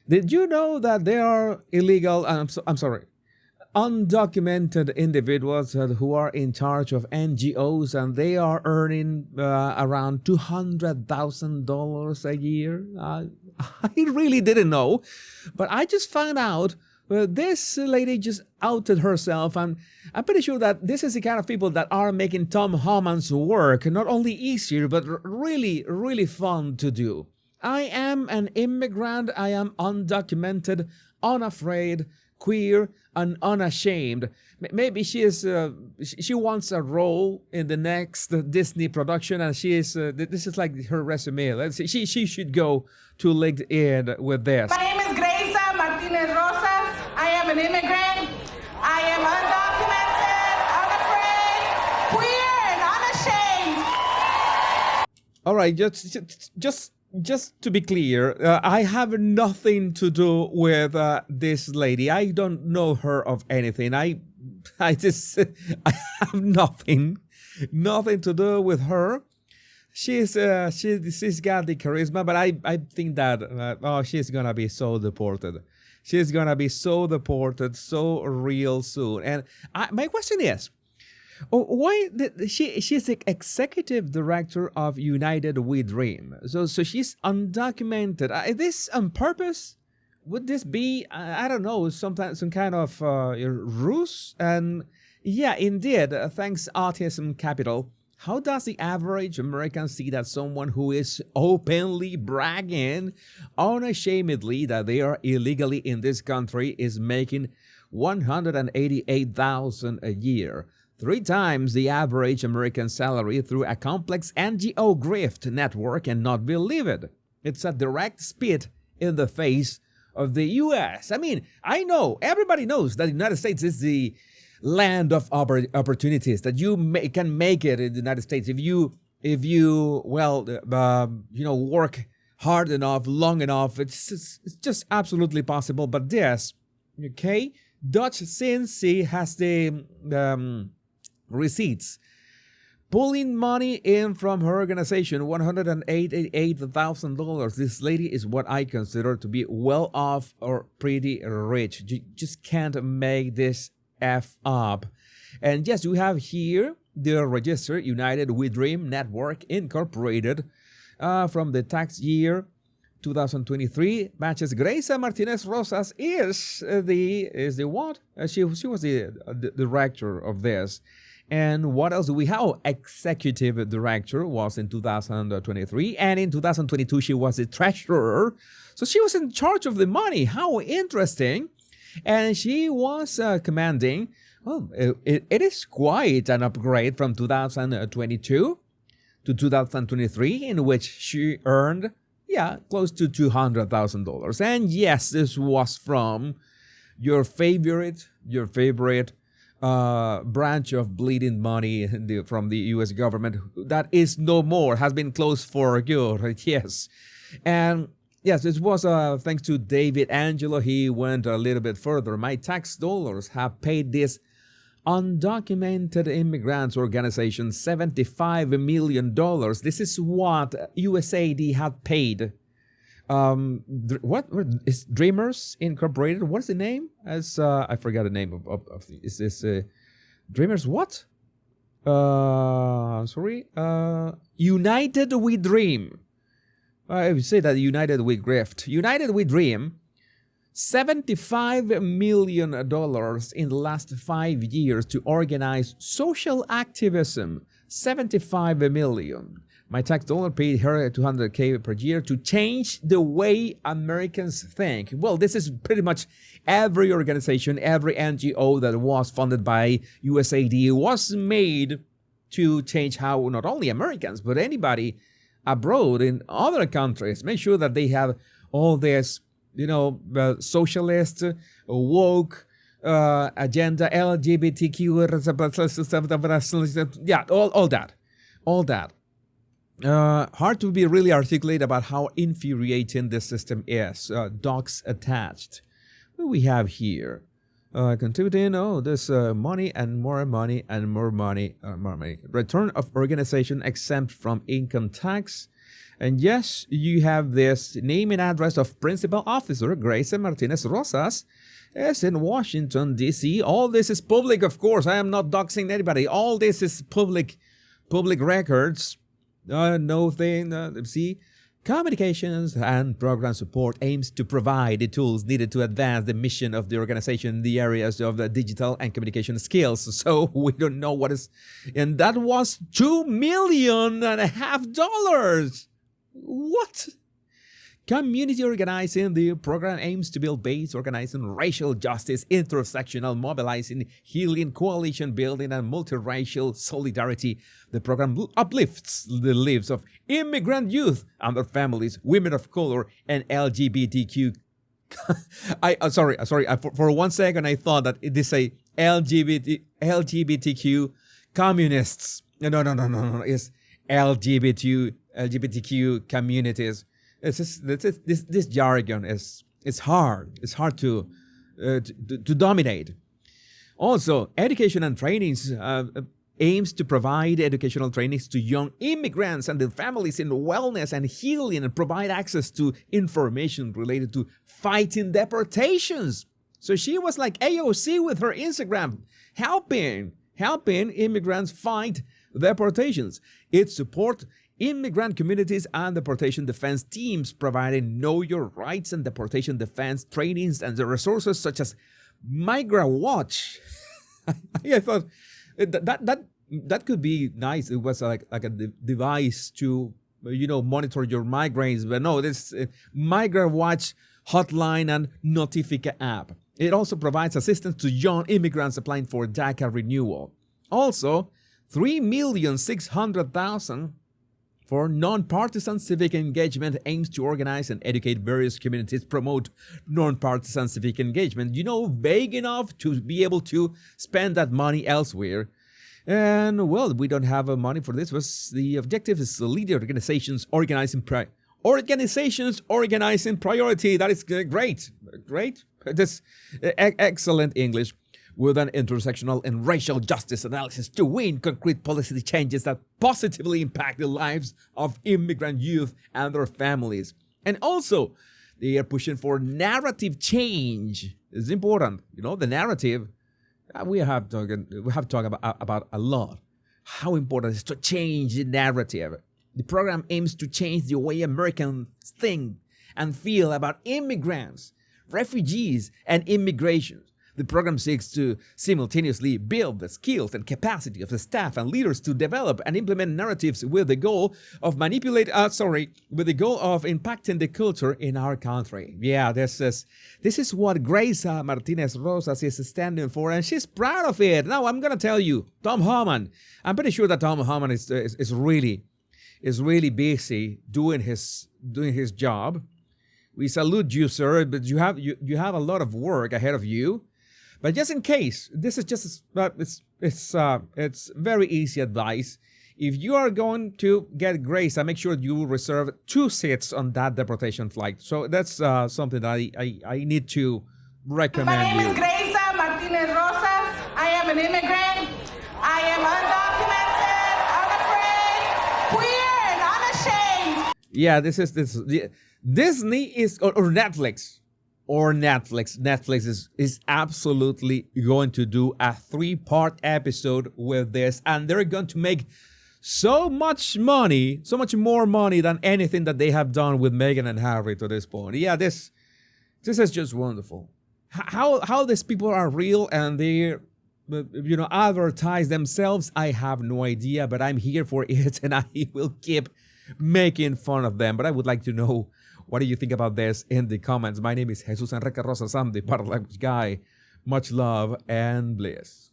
Did you know that there are illegal, I'm sorry, undocumented individuals who are in charge of NGOs and they are earning around $200,000 a year? I really didn't know, but I just found out this lady just outed herself, and I'm pretty sure that this is the kind of people that are making Tom Homan's work not only easier, but really, really fun to do. I am an immigrant. I am undocumented, unafraid, queer, and unashamed. Maybe she is. She wants a role in the next Disney production, and she is. This is like her resume. Let's see. She should go to LinkedIn with this. My name is Gracia Martinez Rosas. I am an immigrant. I am undocumented, unafraid, queer, and unashamed. All right, just to be clear, I have nothing to do with this lady. I don't know her of anything. I I have nothing to do with her. She's got the charisma, but I think that she's gonna be so deported. She's gonna be so deported so real soon. And my question is, why did she's the executive director of United We Dream. So she's undocumented. Is this on purpose? Would this be I don't know, some kind of ruse? And yeah, indeed, thanks Autism Capital. How does the average American see that someone who is openly bragging unashamedly that they are illegally in this country is making $188,000 a year? 3 times the average American salary through a complex NGO grift network, and not believe it. It's a direct spit in the face of the U.S. I mean, I know, everybody knows that the United States is the land of opportunities, that you can make it in the United States if you work hard enough, long enough. It's just absolutely possible. But this, okay, Dutch Cincy has the receipts pulling money in from her organization, $188,000. This lady is what I consider to be well off or pretty rich. You just can't make this F up. And yes, we have here the register, United We Dream Network Incorporated, from the tax year 2023 matches. Gracia Martinez Rosas is the what? She was the director of this. And what else do we have? Executive director was in 2023, and in 2022 she was the treasurer. So she was in charge of the money. How interesting. And she was commanding, well, it is quite an upgrade from 2022 to 2023, in which she earned, close to $200,000. And yes, this was from your favorite branch of bleeding money from the U.S. government that is no more, has been closed for good. Yes. And yes, this was thanks to David Angelo. He went a little bit further. My tax dollars have paid this undocumented immigrants organization $75 million. This is what USAID had paid. What is Dreamers Incorporated? What's the name? As I forgot the name of is this Dreamers what? United We Dream. I would say that United We Grift. United We Dream, $75 million in the last 5 years to organize social activism. $75 million. My tax dollar paid her $200K per year to change the way Americans think. Well, this is pretty much every organization, every NGO that was funded by USAID was made to change how not only Americans, but anybody abroad in other countries, make sure that they have all this, socialist, woke agenda, LGBTQ, all that. Hard to be really articulate about how infuriating this system is. Docs attached. What we have here? Contributing, this money and more money and more money, more money. Return of organization exempt from income tax. And yes, you have this name and address of Principal Officer Grace Martinez Rosas. It's in Washington, D.C. All this is public, of course. I am not doxing anybody. All this is public records. No thing. See? Communications and program support aims to provide the tools needed to advance the mission of the organization in the areas of the digital and communication skills. So we don't know what is, and that was $2.5 million. What? Community organizing. The program aims to build base organizing, racial justice, intersectional mobilizing, healing, coalition building, and multiracial solidarity. The program uplifts the lives of immigrant youth and their families, women of color, and LGBTQ. For 1 second I thought that it is a LGBTQ communists. No. It's LGBTQ communities. This jargon is hard. It's hard to dominate. Also, education and trainings aims to provide educational trainings to young immigrants and their families in wellness and healing, and provide access to information related to fighting deportations. So she was like AOC with her Instagram, helping immigrants fight deportations. It supports immigrant communities and deportation defense teams, providing know your rights and deportation defense trainings and the resources such as Migrant Watch. I thought that could be nice. It was like a device to monitor your migraines, but no, this Migrant Watch hotline and Notifica app. It also provides assistance to young immigrants applying for DACA renewal. Also, $3,600,000 for nonpartisan civic engagement aims to organize and educate various communities, promote nonpartisan civic engagement, vague enough to be able to spend that money elsewhere. And, well, we don't have money for this. The objective is to lead organizations organizing priority. That is great. That's excellent English. With an intersectional and racial justice analysis to win concrete policy changes that positively impact the lives of immigrant youth and their families. And also, they are pushing for narrative change. It's important. The narrative, we have talked about a lot. How important it is to change the narrative. The program aims to change the way Americans think and feel about immigrants, refugees, and immigration. The program seeks to simultaneously build the skills and capacity of the staff and leaders to develop and implement narratives with the goal of impacting the culture in our country. Yeah, this is what Grace Martinez Rosas is standing for, and she's proud of it. Now, I'm gonna tell you, Tom Homan. I'm pretty sure that Tom Homan is really busy doing his job. We salute you, sir, but you have a lot of work ahead of you. But just in case, this is just it's very easy advice. If you are going to get Grace, make sure you reserve 2 seats on that deportation flight. So that's something that I need to recommend. My name is Grace Martinez Rosas. I am an immigrant. I am undocumented, unafraid, queer, and unashamed. Yeah, Disney is or Netflix. Netflix is absolutely going to do a 3-part episode with this, and they're going to make so much more money than anything that they have done with Meghan and Harry to this point. Yeah, this is just wonderful. How these people are real and they advertise themselves, I have no idea, but I'm here for it, and I will keep making fun of them. But I would like to know, what do you think about this in the comments? My name is Jesus Enrique Rosas. I'm the Paralanguage Guy. Much love and bliss.